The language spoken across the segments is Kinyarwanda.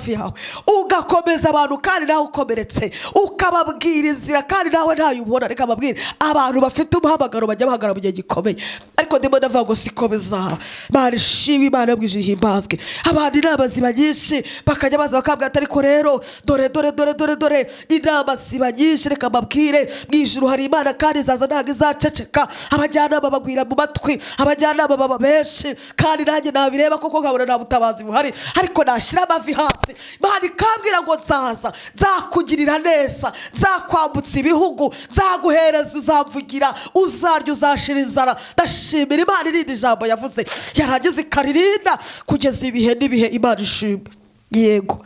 hafi yawe ugakomeza abantu kandi nawe ukomeretse ukababwira inzira kandi nawe ntayubona. Reka mbabwire abantu bafite umuhamagaro bajya bahagarara mu gihe gikomeye, ariko ndimo ndavuga ngo siko bizaba. Imana ishimwe, Imana yo mu ijuru ihimbazwe. Abantu inama ziba nyinshi bakajya baza bakabwira ati ariko rero dore inama ziba nyinshi. Reka mbabwire mu ijuru hari Imana kandi izaza ntabwo izaceceka. Abajyanama bagwira mu matwi, abajyanama baba benshi kandi nanjye nabireba koko nkabona nta butabazi buhari, ariko nashyira amavi hasi Imana ikambwira ngo nzaza, nzakugirira neza, nzakwambutsa ibihugu, nzaguhereza, uzamvugira, uzarya, uzashira inzara. Ndashimira Imana irindi ijambo yavuze yarangiza ikaririnda kugeza ibihe n'ibihe. Imana ishimwe. Yego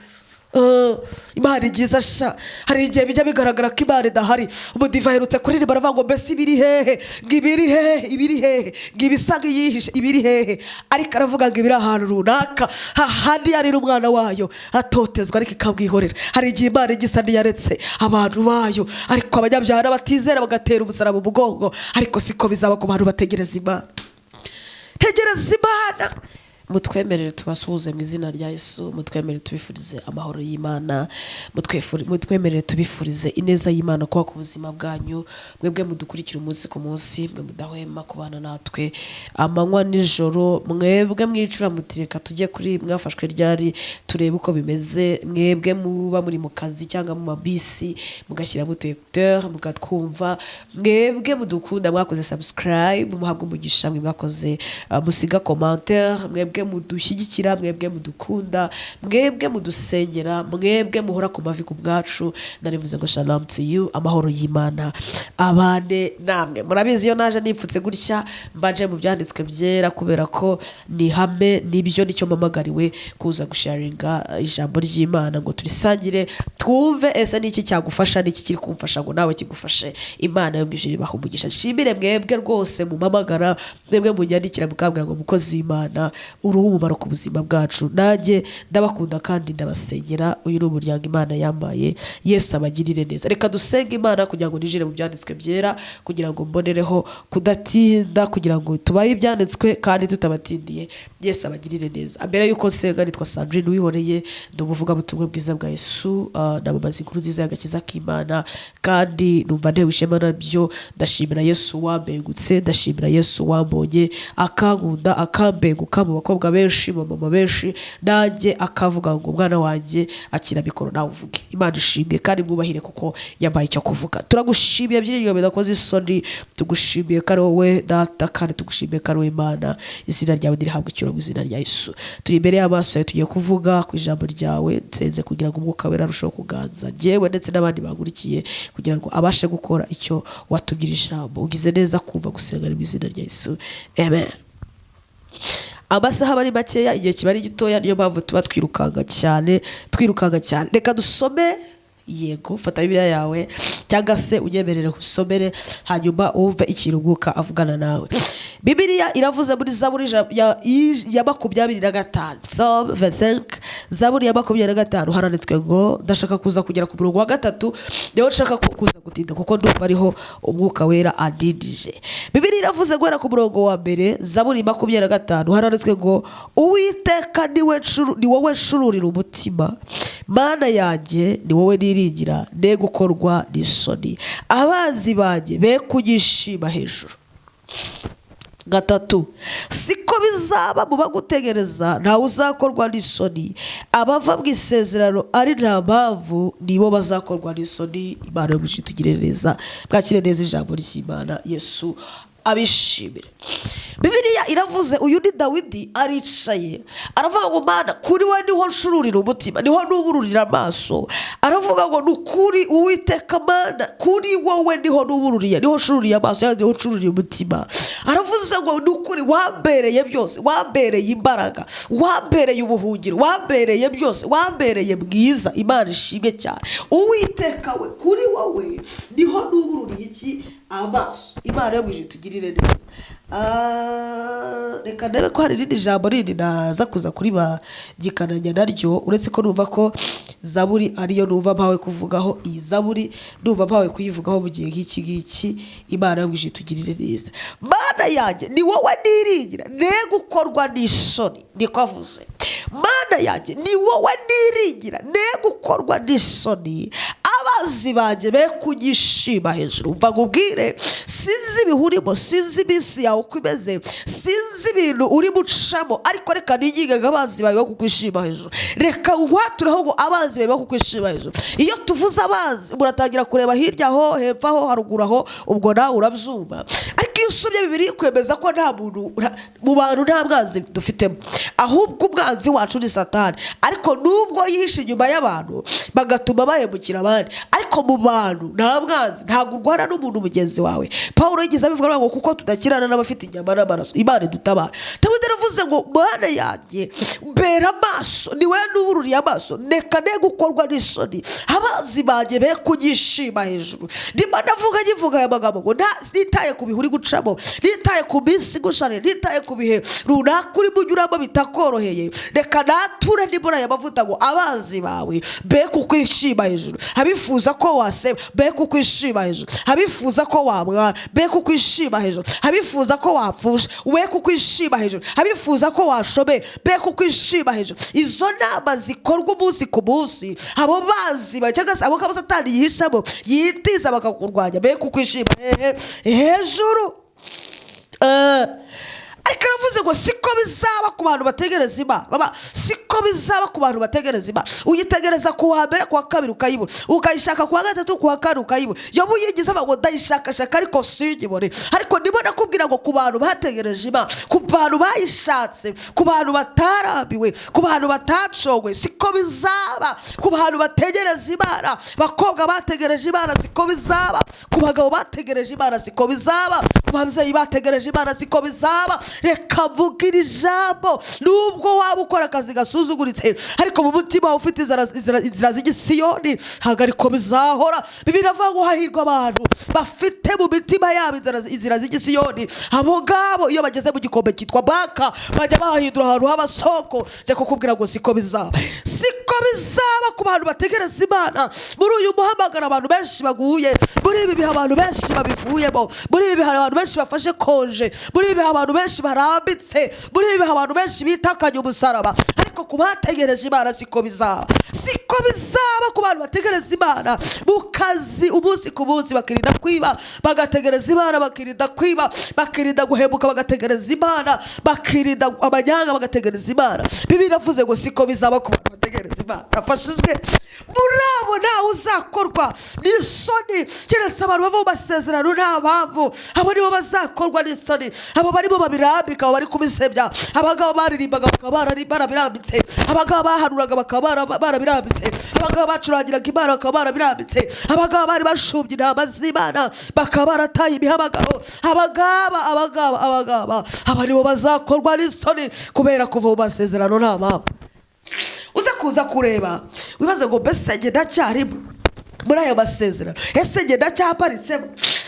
Imana igiza sha. Hari igihe bijya bigaragara ko Imana idahari. Umudiva aherutse kuririmba aravuga ngo mbese ibiri hehe, ibiri hehe, ngibisa ngiyihishe, ibiri hehe. Ariko aravuga ngo ibiri ahantu runaka hahandi yarira umwana wayo atotezwa ariko ikabwihorera. Hari igihe Imana igisa niyaretse abantu bayo, ariko abanyabyaha n'abatizera bagatera umusaraba mu mugongo. Ariko siko bizaba ku bantu bategereza Imana. Tegereza Imana. Mutwemerere tubasuhuze mu izina rya Yesu. Mutwemerere tubifurize amahoro y'Imana. Mutwemerere tubifurize ineza y'Imana kuba ku buzima bwanyu. Mwebwe mudukurikira umunsi ku munsi, mwe mudahwema kubana natwe amanywa nijoro. Mwebwe mwicura mutireka tujye kuri Mwafashwe ryari turebe uko bimeze. Mwebwe muba muri mu kazi cyangwa mu mabisi mugashyira mu tecteur mukatwumva. Mwebwe mudukunda mwakoze subscribe, muhabwe umugisha. Mwe mwakoze musiga commentaire. Mwebwe mudushyigikira, mwebwe mudukunda, mwebwe mudusengera, mwebwe muhora ku mavi ku bwacu. Narivuze ngo shalom to you, amahoro y'Imana abane namwe. Murabizi iyo naje nipfutse gutya mbanje mu byanditswe byera kubera ko ni hame nibyo nicyo mpamagariwe kuza gusharinga ijambo ry'Imana ngo turisangire twumve ese niki cyagufasha, niki kiri kumfasha ngo nawe kigufashe. Imana yo mwijuru ibaha umugisha. Nshimire mwebwe rwose mu mpamagara, mwebwe munyandikira mukabwira ngo mukozi w'Imana uruhu umumaro ku buzima bwacu. Nanjye ndabakunda kandi ndabasengera. Uyu ni umuryango Imana yambaye. Yesu abagirire neza. Reka dusenge Imana kugira ngo nijire mu byanditswe byera, kugira ngo mbonereho kudatinda, kugira ngo tubaye ibyanditswe kandi tutabatindiye. Yesu abagirire neza. Mbere yuko nsenga, nitwa Sandrine Uwihoreye, ndumuvuga butumwa bwiza bwa Yesu, nabamaze inkuru nziza y'agakiza k'Imana kandi numva ntewe ishema nabyo. Ndashimira Yesu wambengutse, ndashimira Yesu wambonye akankunda akambenguka mu bakobwa benshi, mu mama benshi, nanjye akavuga ngo umwana wanjye akira mikoro nawe uvuge. Imana ishimwe kandi mwubahire kuko yabaye icyo kuvuga. Turagushimiye byinshi bidakoze isoni, tugushimiye ko ari wowe Data kandi tugushimiye ko ari wowe Imana. Izina ryawe nirihabwe icyubahiro mu izina rya Yesu. Turi imbere y'amaso yawe tugiye kuvuga ku ijambo ryawe, nsenze kugira ngo umwuka wera arusheho kuganza njyewe ndetse n'abandi bagurikiye, kugira ngo abashe gukora icyo watubwira ijambo. Ugize neza kumva gusenga mu izina rya Yesu, amen. Amasaha bari makeya, igihe kiba ari gitoya, niyo mpamvu tuba twirukanga cyane. Reka dusome. Yego, fata Bibiliya yawe cyangwa se unyemerere usomere hanyuma wumve ikiruguka avugana nawe. Bibiliya iravuze muri zaburi ya 25, Psalm 25, zaburi ya 25 haranditswe ngo ndashaka kuza kugera ku murongo wa 3, niho nshaka kuza gutinda kuko ndumva ariho umwuka wera andindije. Bibiliya iravuze guhera ku murongo wa mbere, zaburi 25 haranditswe ngo Uwiteka ni wowe nshururira umutima, Mana yanjye ni wowe niringira, ne gukorwa n'isoni. Abanzi banjye be kunyishima hejuru. 3, siko bizaba mu bagutegereza, ntawe uzakorwa n'isoni. Abava mu isezerano ari nta mpamvu, nibo bazakorwa n'isoni. Imana yo mwijuru itugirire neza. Bwakire neza ijambo ry'Imana. Yesu abishimire. Bibiliya iravuze uyu ni Dawidi aricaye aravuga ngo Mana kuri we niho nshururira umutima, niho nubururira amaso. Aravuga ngo nukuri Uwiteka Mana, kuri wowe niho nubururiye, niho nshururiye amaso yanjye, niho nshururiye umutima. Aravuze ngo nukuri wambereye byose, wambereye imbaraga, wambereye ubuhungiro, wambereye byose, wambereye bwiza. Imana ishimwe cyane. Uwiteka we kuri wowe niho nubururiye iki amaso. Imana yo mwijuru tugirire neza. Reka ndebe ko hari irindi jambo rindi naza kuza kuri bagikananya naryo, uretse ko numva ko zaburi ariyo numva mpawe kuvugaho. Iyi zaburi numva mpawe kuyivugaho mu gihe nk'iki ngiki. Imana yo mwijuru tugirire neza. Mana yanjye ni wowe niringira, ne gukorwa n'isoni. Niko avuze. Mana yanjye ni wowe niringira, ne gukorwa n'isoni, abanzi banjye be kugishima hejuru. Mva nkubwire, sinzi ibihurimo, sinzi iminsi yawe uko imeze, sinzi ibintu uri bucamo, ariko reka niginge ngo abanzi bawe be kukwishima hejuru. Reka ngwatureho ngo abanzi bawe be kukwishima hejuru. Iyo tuvuze abanzi muratangira kureba hirya aho, hepfo aho, haruguru aho, ubwo nawe urabyumva. Ariko iyo usomye Bibiliya kwemeza ko nta muntu mu bantu nta mwanzi dufitemo, ahubwo umwanzi wacu ni Satani. Ariko nubwo yihishe inyuma y'abantu bagatuma bahemukira abandi, ariko mu bantu nta mwanzi, ntabwo urwana n'umuntu mugenzi wawe. Pawulo yigeze abivuga ngo kuko tudakirana n'abafite inyama n'amaraso, Imana idutabara. Dawidi aravuze ngo Mana yanjye mbera amaso, ni wowe nubururiye amaso, reka ne gukorwa n'isoni, abanzi banjye be kugishima hejuru. Ndimo ndavuga nyivuga aya magambo ngo nitaye ku bihe uri gucamo, nitaye ku minsi igusharira, nitaye ku bihe runaka uri bunyuramo bitakoroheye, reka nature ndimo aya mavuta ngo abanzi bawe be kukwishima hejuru. Abifuza ko waseba be kukwishima hejuru, abifuza ko wamwara be kukwishima hejuru, abifuza ko wapfusha we kukwishima hejuru, abifuza ko washobera be kukwishima hejuru. Izo nama zikorwa umunsi ku munsi, abo bazi cyangwa se abo kabo Satani yihishamo yitiza bakakurwanya be kukwishima hejuru. Ariko aravuze ngo siko bizaba ku bantu bategereza Imana. Baba, siko bizaba ku bantu bategereza Imana. Uyitegereza ku wa mbere, ku wa kabiri ukayibura, ukayishaka ku wa gatatu, ku wa kane ukayibura. Yobu yigize ngo ndayishakashaka ariko sinyibone. Ariko ndimo nakubwira ngo ku bantu bategereje Imana, ku bantu bayishatse, ku bantu batarambiwe, ku bantu batacogwe, siko bizaba. Ku bantu bategereza Imana, bakobwa bategereje Imana, siko bizaba. Ku bagabo bategereje Imana, siko bizaba. Ku babyeyi bategereje Imana, siko bizaba. Reka vugira ijambo, nubwo waba ukora akazi gasuzuguritse, ariko mu mutima ufite inzira z'igisiyoni, hagariko bizahora. Bibiliya iravuga ngo hahirwa abantu bafite mu mitima yabo inzira z'igisiyoni. Abo ngabo iyo bageze mu gikombe cyitwa baka, bajya bahindura ahantu h'amasoko. Njya kukubwira ngo siko bizaba, siko bizaba ku bantu bategereza Imana. Muri uyu muhamagara abantu benshi baguye, muri ibi bihe abantu benshi babivuyemo, muri ibi bihe abantu benshi bafashe konje, muri ibi bihe abantu benshi barambitse, muri ibi bihe abantu benshi bitakanye umusaraba. Ariko ku bategereje Imana siko bizaba, siko bizaba ku bantu bategereza Imana. Mu kazi umunsi ku munsi bakirinda kwiba, bagategereza Imana, bakirinda kwiba, bakirinda guhemuka, bagategereza Imana, bakirinda amanyanga, bagategereza Imana. Bibiliya iravuze ngo siko bizaba ku bantu bategereza Imana. Rafashijwe muri abo ntawe uzakorwa n'isoni, keretse abantu bava mu masezerano nta mpamvu. Abo nibo bazakorwa n'isoni, abo barimo babirambika, abo bari kubisebya. Abagabo baririmbaga bakaba barabirambitse, abagabo bahanuraga bakaba barabirambitse, abagabo bacurangiraga Imana bakaba barabirambitse, abagabo bari bashubye intama z'Imana bakaba barataye imihamagaro. Abagabo aba nibo bazakorwa n'isoni, kubera kuva mu masezerano nta mpamvu. Uza kuza kureba wibaze ngo mbese njye ndacyarimo muri ayo masezerano, ese njye ndacyaparitsemo,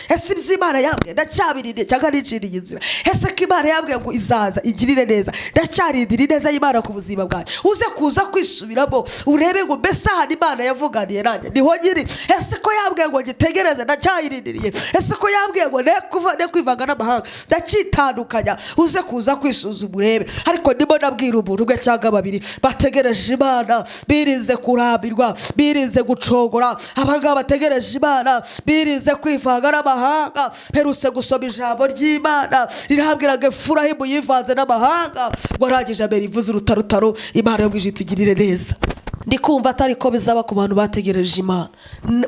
ese iby'Imana yambwiye ndacyabirinde cyangwa niciriye inzira, ese ko Imana yambwiye ngo izaza igirire neza ndacyarindira ineza y'Imana ku buzima bwanjye. Uze kuza kwisubiramo urebe ngo mbese aha Imana yavuganiye nanjye niho nyiri, ese ko yambwiye ngo ngitegereze ndacyayirindiriye, ese ko yambwiye ngo ne kwivanga n'amahanga ndacyitandukanya. Uze kuza kwisuzuma urebe. Ariko ndimo nabwira umuntu umwe cyangwa babiri bategereje Imana, birinze kurambirwa, birinze gucogora. Abagabo bategereje Imana birinze kwivanga n'amahanga. Peruse gusoma ijambo ry'Imana rirambwira ngo Efurayimu yivanze n'amahanga, ngo arangije mbere ivuze urutarutaro, Imana yo mu ijuru itugirire neza. Ndikumva atari ko bizaba ku bantu bategereje Imana.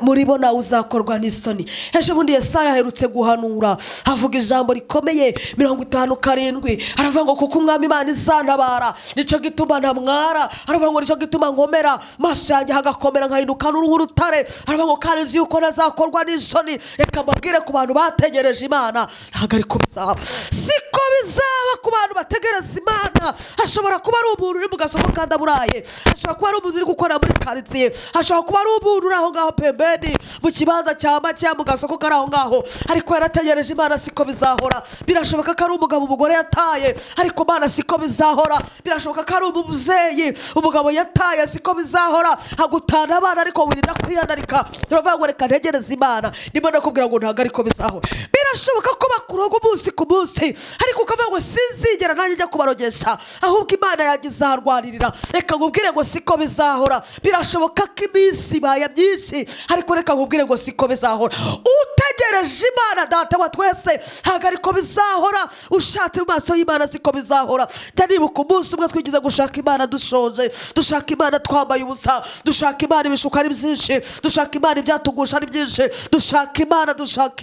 Muri bo nawe uzakorwa n'isoni. Ejo bundi Yesaya aherutse guhanura, avuga ijambo rikomeye 57. Aravuga ngo kuko umwami Imana izantabara, nico gituma ntamwara. Aravuga ngo nico gituma nkomera, maso yanjye hagakomera nkahinduka n'uruhu rutare. Aravuga ngo kandi nzi yuko nazakorwa n'isoni. Reka mbabwire ku bantu bategereje Imana, ntabwo ariko bizaba, siko bizaba ku bantu bategereza Imana. Hashobora kuba ari umuntu uri mu gasoko kandaburaye, hashobora kuba ari umuntu gukora muri karitsiye, hashobora kuba ari umuntu uri aho ngaho pembeni mu kibanza cya make mu gasoko kari aho ngaho, ariko yarategereje Imana siko bizahora. Birashoboka ko ari umugabo umugore yataye, ariko Imana siko bizahora. Birashoboka ko ari umubyeyi umugabo yataye, siko bizahora. Hagutana abana ariko wirinda kwiyandarika, uravuga ngo reka ntegereze Imana, ndimo ndakubwira ngo ntabwo ariko bizahora. Birashoboka ko bakuroga umunsi ku munsi, ariko ukavuga ngo sinzigera nanjye njya kubarogesha, ahubwo Imana yagizarwanirira. Reka nkubwire ngo siko bizahora. Birashoboka ko iminsi ibaye myinshi, ariko reka nkubwire ngo siko bizahora. Utegereje Imana data wa twese ntabwo ariko bizahora. Ushatse mu maso y'Imana siko bizahora. Jya nibuka umunsi umwe twigize gushaka Imana dushonje, dushaka Imana twambaye ubusa, dushaka Imana ibishuka ari byinshi, dushaka Imana ibyatugusha ari byinshi, dushaka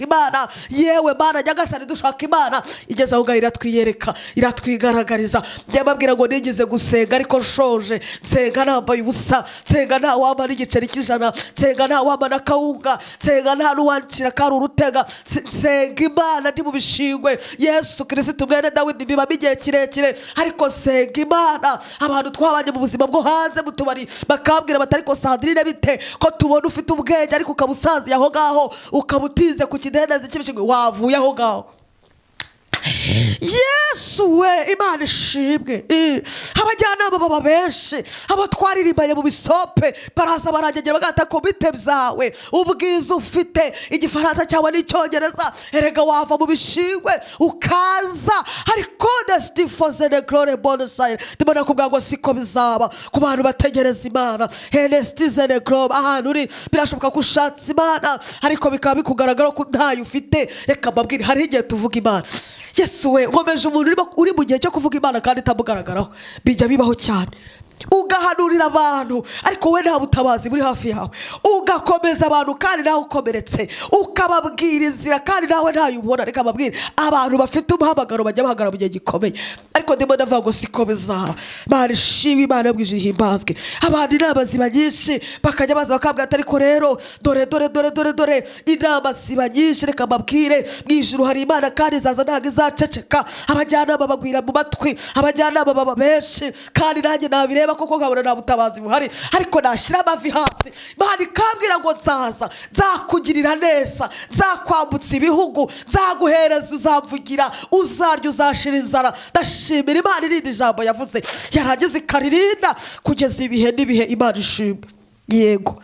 Imana yewe Mana nyagasani, dushaka Imana igeze aho ngaho iratwiyereka, iratwigaragariza. Byababwira ngo nigeze gusenga ariko nshonje, nsenga nambaye ubusa, nsenga nta wampa n'igiceri cy'ijana, nsenga nta wampa n'akawunga, nsenga nta n'uwancira kari urutega, nsenga Imana ndi mu bishingwe. Yesu Kristo mwene Dawidi bibamo igihe kirekire, ariko nsenga Imana. Abantu twabanye mu buzima bwo hanze mu tubari bakambwira bati ariko Sandrine bite ko tubona ufite ubwenge ariko ukaba usaziye aho ngaho, ukaba utize ku kidendezi cy'ibishingwe, wavuye aho ngaho. Yesu we, Imana ishimwe. Abajyanama baba benshi, abo twaririmbanye mu bisope baraza barangegera bagata ku bite byawe, ubwiza ufite, igifaransa cyawe n'icyongereza, erega wava mu bishingwe ukaza. Ariko destifoze de glory bonusire, ndimo nakubwira ngo siko bizaba ku bantu bategereza Imana. Henestize de glory, ahantu uri birashoboka ko ushatse Imana ariko bikaba bikugaragara ko ntayo ufite. Reka mbabwire, hari igihe tuvuga Imana. Yesu we, nkomeje umuntu uri mu gihe cyo kuvuga Imana kandi itamugaragaraho, bijya bibaho cyane. Ugahanurira abantu ariko we nta butabazi buri hafi yawe, ugakomeza abantu kandi nawe ukomeretse, ukababwira inzira kandi nawe ntayo ubona. Reka mbabwire, abantu bafite umuhamagaro bajya bahagarara mu gihe gikomeye, ariko ndimo ndavuga ngo siko bizaba. Imana ishimwe, Imana yo mu ijuru ihimbazwe. Abantu inama ziba nyinshi, bakajya baza bakabwira ati ariko rero dore inama ziba nyinshi. Reka mbabwire, mu ijuru hari Imana kandi izaza ntabwo izaceceka. Abajyanama bagwira mu matwi, abajyanama baba benshi, kandi nanjye nabireba koko nkabona nta butabazi buhari, ariko nashyira amavi hasi. Imana ikambwira ngo nzaza, nzakugirira neza, nzakwambutsa ibihugu, nzaguhereza, uzamvugira, uzarya, uzashira inzara. Ndashimira Imana irindi ijambo yavuze yarangiza ikaririnda kugeza ibihe n'ibihe. Imana ishimwe. Yego,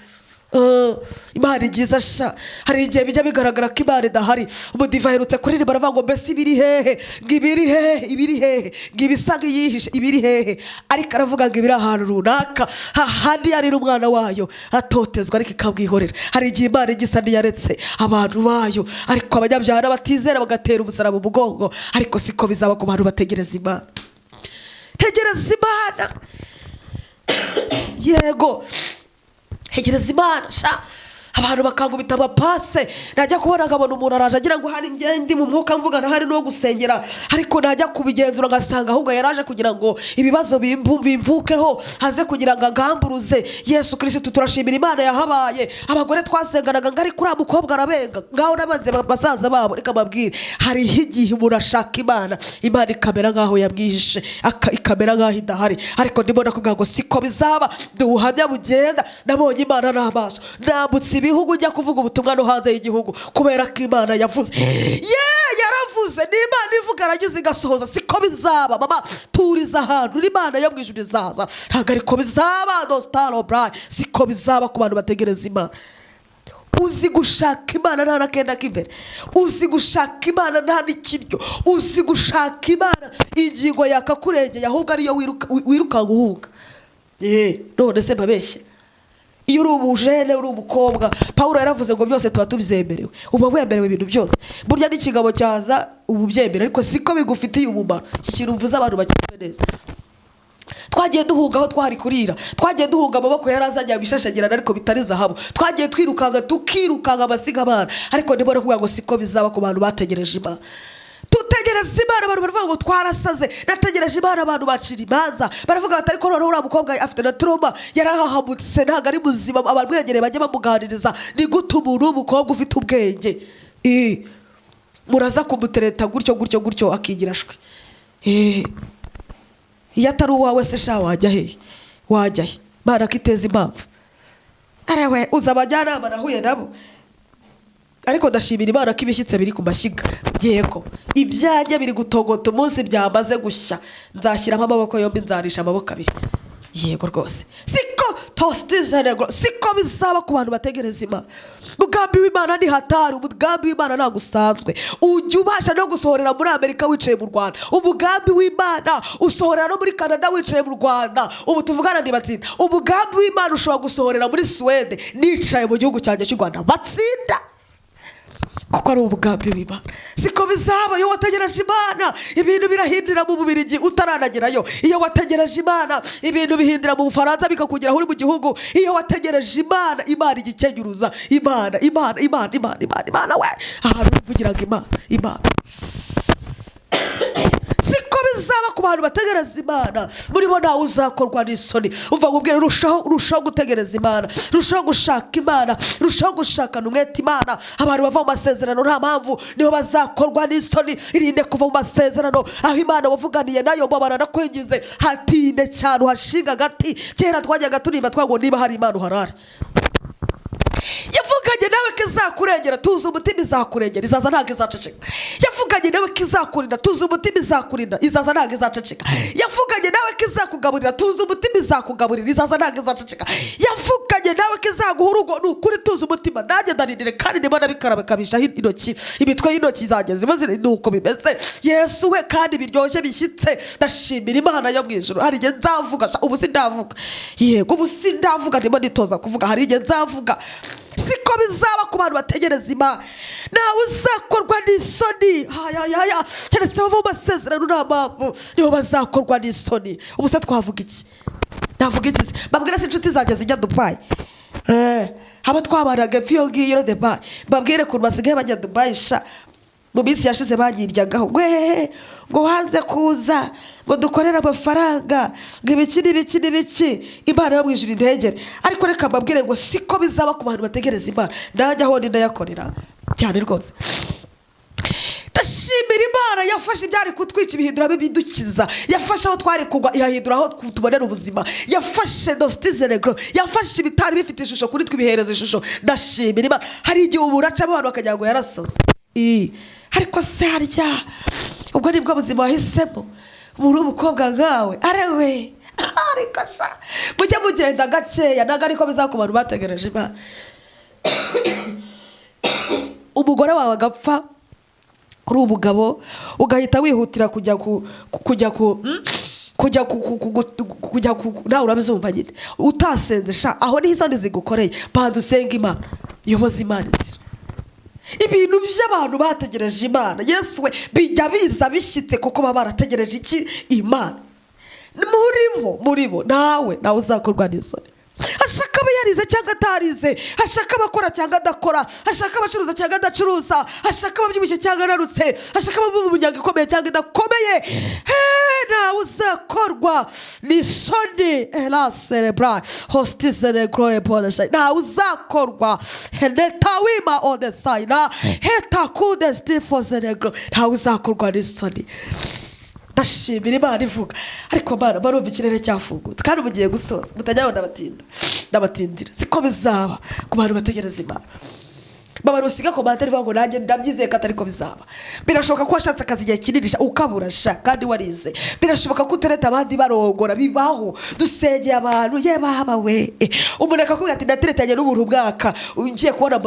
Imana igiza sha. Hari igihe bijya bigaragara ko Imana idahari. Umudiva aherutse kuririmba aravuga ngo mbese ibiri hehe, ibiri hehe, ibisa nk'iyihishe, ibiri hehe. Ariko aravuga ngo ibiri ahantu runaka, hahandi yarira umwana wayo atotezwa ariko ikabwihorera. Hari igihe Imana igisa n'iyaretse abantu bayo, ariko abanyabyaha n'abatizera bagatera umusaraba mu mugongo. Ariko siko bizaba ku bantu bategereza Imana. Tegereza Imana. Yego, hegereza Imana sha. Abantu bakangubita amapase, najya kubona nkabona umuntu araje agira ngo hari ngende mu mwuka mvugana hari no gusengera, ariko najya kubigenzura ngasanga ahubwo yaraje kugira ngo ibibazo bimvukeho, haze kugira ngo agamburuze. Yesu Kristo turashimira Imana yahabaye. Abagore twasenganaga ngari kuri mukobwa arabenga ngaho nabanze basaza babo. Reka babwire, hari igihe murashaka Imana, Imana ikamera ngaho yabwihishe, ikamera ngaho idahari. Ariko ndimo ndakubwira ngo siko bizaba. Duhamya bugenda, nabonye Imana n'amaso, nambutse ibihugu njya kuvuga ubutumwa no hanze y'igihugu, kubera ko Imana yavuze. Yaravuze, ni Imana ivuga aragize igasohoza. Siko bizaba mama, turiza ahantu n'Imana yo mu ijuru izaza, ntabwo ariko bizaba. Dostaro bra, siko bizaba ku bantu bategereza Imana. Uzi gushaka Imana nta nakenda k'imbere, uzi gushaka Imana nta n'ikiryo, uzi gushaka Imana ingingo yakakurengeye ahubwo ariyo wiruka guhunga. None se mbabeshye, iyo uri umujene uri umukobwa, Pawulo yaravuze ngo byose tuba tubyemerewe. Uba wemerewe ibintu byose, burya n'ikigabo cyaza ubu byemera, ariko siko bigufitiye umumaro. Iki kintu mvuze abantu bakimve neza. Twagiye duhunga aho twari kurira, twagiye duhunga amaboko yarazajya bishashagirana ariko bitari zahabu, twagiye tukirukanga abasiga abana. Ariko ndimo kuvuga ngo siko bizaba ku bantu bategereje Imana. Tutegereza Imana, abantu baravuga ngo twarasaze. Nategereje Imana, abantu bacira imanza baravuga bati ariko noneho uriya mukobwa afite na trauma, yarahahamutse ntabwo ari muzima. Abamwegereye bajya bamuganiriza, ni gute umuntu w'umukobwa ufite ubwenge muraza kumutereta gutyo akigira shwe. Iyo atari uwawe se sha wajya he? Imana kiteza impamvu. Arewe uza abajyanama nahuye nabo, ariko ndashimira Imana ko ibishyitse biri ku mashyiga. Yego ibyanjye biri gutogota umunsi byamaze gushya, nzashyiramo amaboko yombi, nzarisha amaboko abiri. Yego rwose siko tositizenego, siko bizaba ku bantu bategereza Imana. Umugambi w'Imana ni hatari, umugambi w'Imana ntabwo usanzwe. Ujya ubasha no gusohorera muri Amerika wicaye mu Rwanda, umugambi w'Imana usohorera no muri Canada wicaye mu Rwanda. Ubu tuvugana ntibatsinda. Umugambi w'Imana ushobora gusohorera muri Suwede nicaye mu gihugu cyanjye cy'u Rwanda, batsinda kuko ari umugambi w'Imana. Siko bizaba iyo wategereje Imana, ibintu birahindira mu Bubiligi utaranagerayo. Iyo wategereje Imana, ibintu bihindira mu Bufaransa bikakugera uri mu gihugu. Iyo wategereje Imana, Imana igikenyuruza. Imana we ahantu uvugiraga Imana. Siko bizaba ku bantu bategereza Imana. Muri bo ntawe uzakorwa n'isoni. Umva nkubwire, rushaho gutegereza Imana, rushaho gushaka Imana, rushaho gushakana umwete Imana. Abantu bava mu masezerano nta mpamvu niho bazakorwa n'isoni. Irinde kuva mu masezerano aho Imana wavuganiye nayo, mbabara nakwinginze hatinde cyane uhashinga agati. Kera twajyaga turimba twago niba hari Imana uharare. Yavuganye nawe ko izakurengera, tuzi umutima izakurengera, izaza ntabwo izaceceka. Yavuganye nawe ko izakurinda, tuzi umutima izakurinda, izaza ntabwo izaceceka. Yavuganye nawe ko izakugaburira, tuzi umutima izakugaburira, izaza ntabwo izaceceka. Yavuganye nawe ko izaguha urugo, ni ukuri tuzi umutima. Nanjye ndarindire kandi ndimo nabikarabe kabishaho intoki, imitwe y'intoki zageze imazire, ni uko bimeze. Yesu we kandi biryoshye bishyitse. Ndashimira Imana yo mu ijuru. Hari igihe nzavuga, ubu sindavuga. Yego ubu sindavuga, ndimo nitoza kuvuga. Hari igihe nzavuga. Siko bizaba ku bantu bategereza Imana. Nawe uzakorwa n'isoni. Keretse bava mu masezerano nta mpamvu niho bazakorwa n'isoni. Ubu se twavuga iki? Navuga iki se? Babwira se inshuti zanjye zijya Dubai. Haba twabaraga iyo ngiyo Dubai. Babwire ukuntu basigaye bajya Dubai sha. Mu minsi yashize banyiryagaho. Ngo hanze kuza, ngo dukorera amafaranga, ngo ibiki Imana yo mu ijuru integere. Ariko reka mbabwire ngo siko bizaba ku bantu bategereza Imana. Najya aho ndayakorera cyane rwose. Ndashimira Imana yafashe ibyari kutwica ibihindura bidukiza. Yafashe aho twari kugwa ihahindura aho tubonera ubuzima. Yafashe dostizerego, yafashe ibitari bifite ishusho kuri twibihereza ishusho. Ndashimira Imana. Hari igihe uburacamo abantu bakajya ngo yarasaze. Ariko se harya ubwo nibwo buzima wahisemo muri umukobwa nkawe. Arewe ariko sa mujye mugenda gakeya, ntago ariko bizakubantu bategereje Imana. Umugore wawe agapfa kuri umugabo, ugahita wihutira kujya nawe urabizumva nyine utasenze sha. Aho niho isoni zigukoreye. Banza usenge Imana, yoboza Imana inzira. Ibintu by'abantu bategereje Imana, Yesu we bijya biza bishyitse kuko baba barategereje iki? Imana. Muri bo nawe uzakorwa n'isoni. Ashaka aba yarize cyangwa atarize, ashaka abakora cyangwa adakora, ashaka abacuruza cyangwa adacuruza, ashaka ababyibushye cyangwa ananutse, ashaka ababa mu muryango ikomeye cyangwa idakomeye, nawe uzakorwa n'isoni. La cerebra hostisere glory bonus. Nawe uzakorwa netawima on the side. Heta kude stifozere. Nawe uzakorwa n'isoni. Ndashimira Imana ivuga. Ariko Mana barumva ikirere cyafungutse kandi mugiye gusoza mutajyaho ndabatindira. Siko bizaba ku bantu bategereza Imana. Baba rusiga ko batari bango nanjye ndabyizeye ko atari ko bizaba. Birashoboka ko washatse akazi igihe kinirisha ukaburasha kandi warize. Birashoboka ko utereta abandi barongora, bibaho. Dusengeye abantu ye baba we. Umuntu akakubwira ati ndateretanye n'ubuntu bwaka, ugiye kubona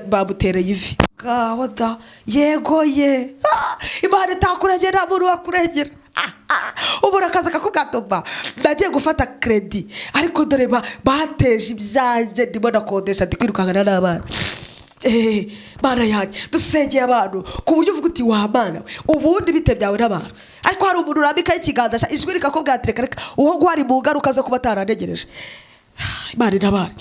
bamutereye ivi. Gawada yego ye. Imana itakurengera muntu wakurengera. Umuntu akaza akakubwira ndagiye gufata credit, ariko dore bateje ibyanjye ndimo nakodesha ndikwirukangana n'abana. Mana yanjye dusengeye abantu ku buryo uvuga uti wa Mana ubundi bite byawe n'abantu. Ariko hari umuntu urambika ikiganza ijwi rikakubwira ati reka uwo gwari mu ngaruka zo kuba ataranegereje. Imana n'abana.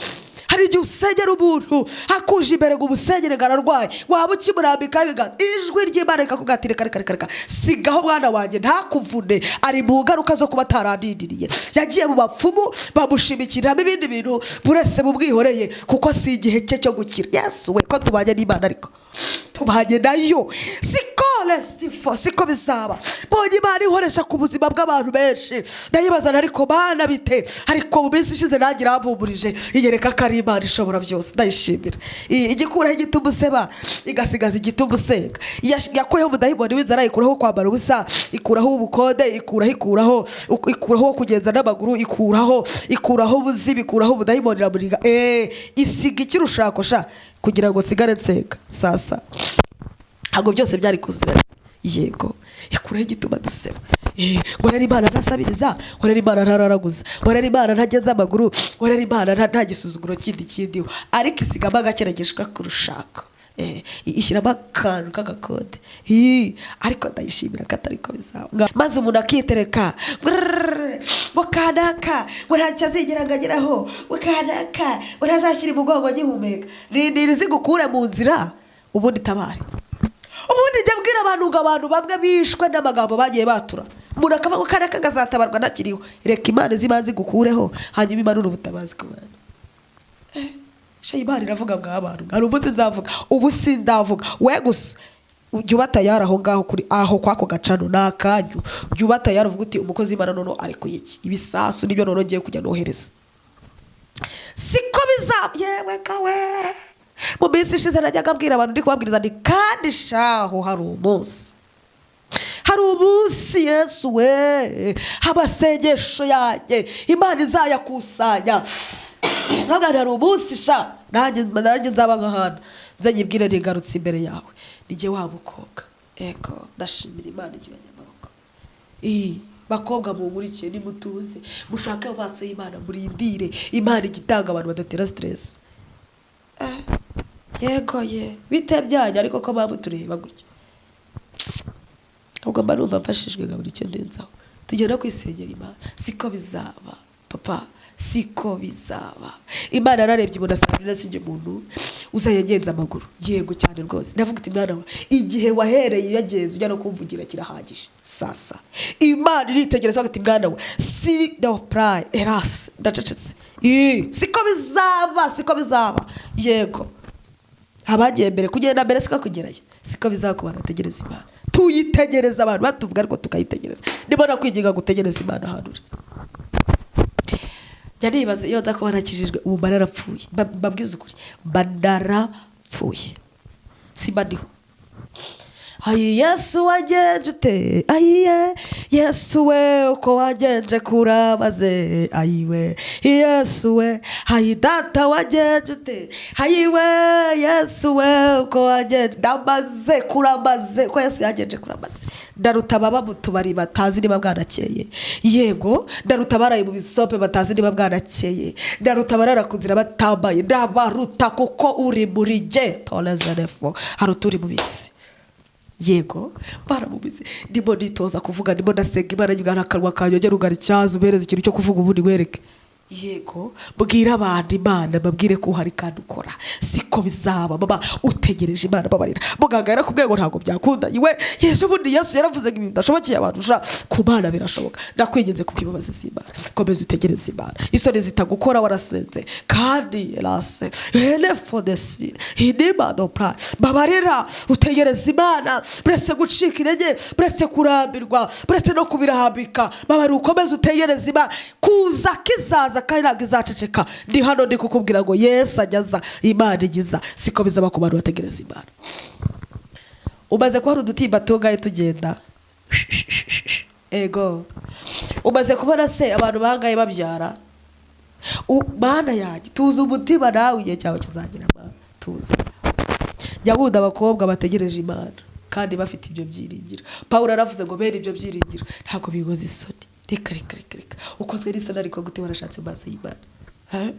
Hari igihe usengera umuntu hakuje imbere ngo umusengere ararwaye, waba ukimurambika ibiganza ijwi ry'Imana rikakubwira ati reka sigaho mwana wanjye ntakuvune, ari mu ngaruka zo kuba atarandindiriye. Yagiye mu bapfumu bamushimikiramo ibindi bintu buretse bubwihoreye kuko si igihe cye cyo gukira. Yesu we ko tubanye n'Imana, ariko tubanye nayo. Siko Stifo siko bizaba. Mbonye Imana ihoresha ku buzima bw'abantu benshi. Ndayibaza ariko Mana bite? Ariko mu minsi ishize nagira abumburije iyereka ko ari Imana ishobora byose. Ndayishimira. Igikuraho igituma useba igasigaza igituma usenga. Yakuyeho umudayimoni w'inzara, ikuraho kwambara ubusa, ikuraho ubukode, ikuraho kugenza n'amaguru, ikuraho ubuzibi, ikuraho umudayimoni ramuriga. Isiga ikirushako sha kugira ngo nsigare nsenga. Sasa ntabwo byose byari kuzira. Yego ikuraho igituma duseba. Ngorera Imana ntasabiriza, ngorera Imana ntararaguza, ngorera Imana ntagenza amaguru, ngorera Imana nta gisuzuguro kindi. Ariko isigamo agakerageshwa kurushaka. Ishyiramo akantu k'agakode. Ariko ndayishimira ko atari ko bizaba. Maze umuntu akitereka ngo kanaka ntacyo azigera ageraho, ngo kanaka ntazashyira umugongo agihumeka. Nizigukure mu nzira ubundi tabare. Ubundi njya mbwira abantu ngo abantu bamwe bishwe n'amagambo bagiye batura. Umuntu akavuga ngo kanaka gazatabarwa ntakiriho. Reka Imana zibanze gukureho hanyuma imanure ubutabazi ku bantu. Imana iravuga ngo abantu hari umunsi nzavuga, ubu sindavuga. We gusa ujya ubatayara aho ngaho kuri aho kwako gacano n'akanyu. Ujya ubatayara uvuga uti umukozi w'Imana none ari ku iki? Ibisasu nibyo none ngiye kujya nohereza. Siko bizaba. Yewe kawe. Mu minsi ishize najyaga mbwira abantu ndi kubabwiriza ndi kandi shaho hari umunsi. Hari umunsi Yesu we abasengesho yanjye Imana izayakusanya. Nkagana hari umunsi sha nanjye nzaba nk'ahantu nze nyibwire nigarutse imbere yawe. Nijye wa mukobwa. Ego ndashimira Imana igibanye amaboko. Bakobwa mumurikiye nimutuze mushake amaso y'Imana murindire Imana igitanga abantu badatera stress. Yego bite byanya ariko ko babu tureba gutyo. Ubwo mba numva mfashijwe ngaburi cyo ndenzaho. Tugenda kwisengera Imana. Siko bizaba papa. Siko bizaba. Imana ararebye ibona sabira sinjye muntu uzayengenza amaguru. Yego cyane rwose. Ndavuga iti mwana wa igihe wahereye yagenze ujya no kumvugira kirahagije. Sasa Imana iritegereza ati mwana wa si do pray eras ndacecetse. Siko bizaba. Yego. Abagiye mbere kugenda mbere siko kugerayo. Siko bizaba ku bantu bategereza Imana. Tuyitegereza abantu batuvuga ariko tukayitegereza. Ndibona kwiginga gutegereza Imana hanure. Jari baze iyo ndako barakijijwe ubu bararapfuye. Babwiza ukuri. Bandarapfuye. Simba ndiho. Ayi Yesu wagenje ute? Ayiye Yesu we uko wagenje kurabaze. Ayiwe Yesu we hayi data wagenje ute? Ayiwe Yesu we uko wagenje ndamaze kuramaze ko Yesu yagenje kuramaze. Ndaruta baba mutubari batazi niba bwanakeye. Yego ndaruta baraye mu bisope batazi niba bwanakeye. Ndaruta barara kuzira batambaye. Ndabaruta kuko uri muri je tolezerefo haruturi mu bisi. Yego baramubize ndimo nitoza kuvuga ndimo ndasenga Imana y'Imana akanwa kanyogera ugara icyazo ubereza ikintu cyo kuvuga ubundi wereke. Yego bwira abantu Imana babwire ko hari kandi ukora. Siko bizaba baba utegereje Imana babarira. Muganga yarakubwiye ngo ntago byakunda. Iwe yeje bundi Yesu yaravuze ngo ibintu ndashobokeye abantu sha ku Mana birashoboka. Ndakwinginze kukibabaza Imana. Komeza utegereze Imana. Isoni zitagukora warasenze kandi rase ele for the sin. Hidima do pra. Babarira utegereze Imana. Presse gucika intege, presse kurambirwa, presse no kubirahambika. Babari ukomeza utegereze Imana. Kuza kizaza kandi ntabwo izaceceka. Ndi hano ndi kukubwira ngo Yesu ajyaza Imana igiza. Siko bizaba ku bantu bategereza Imana. Umaze ko hari udutimba tungaye tugenda. Ego umaze kubona se abantu bangaye babyara. Mana yanjye tuzi umutima nawe igihe cyawe kizagira Mana tuzi. Nyakunda abakobwa bategereje Imana kandi bafite ibyo byiringiro. Pawulo aravuze ngo bene ibyo byiringiro ntabwo bigoza isoni. Reka ukozwe n'isoni ariko gute warashatse maze y'Imana.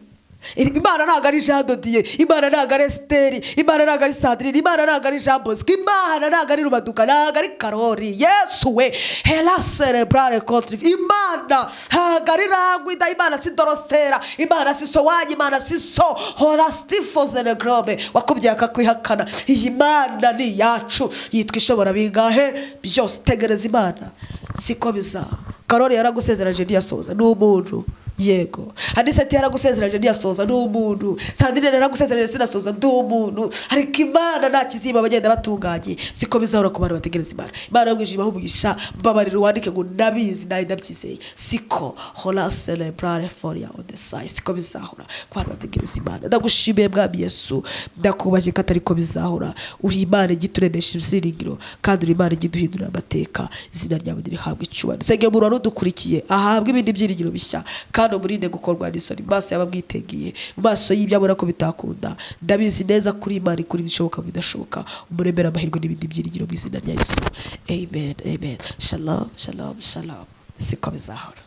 Imana ntabwo ari Jean Dodier, Imana ntabwo ari Esteri, Imana ntabwo ari Sandrine, Imana ntabwo ari Jean Bosco, Imana ntabwo ari Rubaduka, ntabwo ari Karori. Yesu we hela cerebrale contre Imana ntabwo ari Rangwida, Imana si Dorosera, Imana si Sowanyi, Imana si So Horastifose ne Grobe wakubye akakwihakana. Iyi Imana ni yacu yitwa ishobora bingahe byose. Tegereza Imana siko bizaba. Karori yaragusezeraje ntiyasoza n'umuntu yego hadise ati yaragusezeranye ntiyasoza n'umuntu Sandrine yaragusezeranye sinasoza n'umuntu ariko Imana nta kiziba bagenda batunganye siko bizahora ku bantu bategereza Imana. Imana yo ibaho umugisha mbabarira wandike ngo nabizi nayo nabyizeye siko hola celebrare for ya on the side siko bizahora ku bantu bategereza Imana. Ndagushimiye mwami Yesu ndakubashye ko atari ko bizahora. Uri Imana igituremesha ibyiringiro kandi uri Imana igiduhindura amateka. Izina ryawe rihabwe icyubahiro. Senge murano dukurikiye ahabwe ibindi byiringiro bishya kandi umurinde gukorwa n'isoni mu maso y'abamwitegiye mu maso y'ibyabona ko bitakunda. Ndabizi neza kuri Imana ikuri ibishoboka bidashoboka. Umuremera amahirwe n'ibindi byiringiro mu izina rya Yesu. Amen, amen. Shalom, shalom, shalom. Siko bizahora.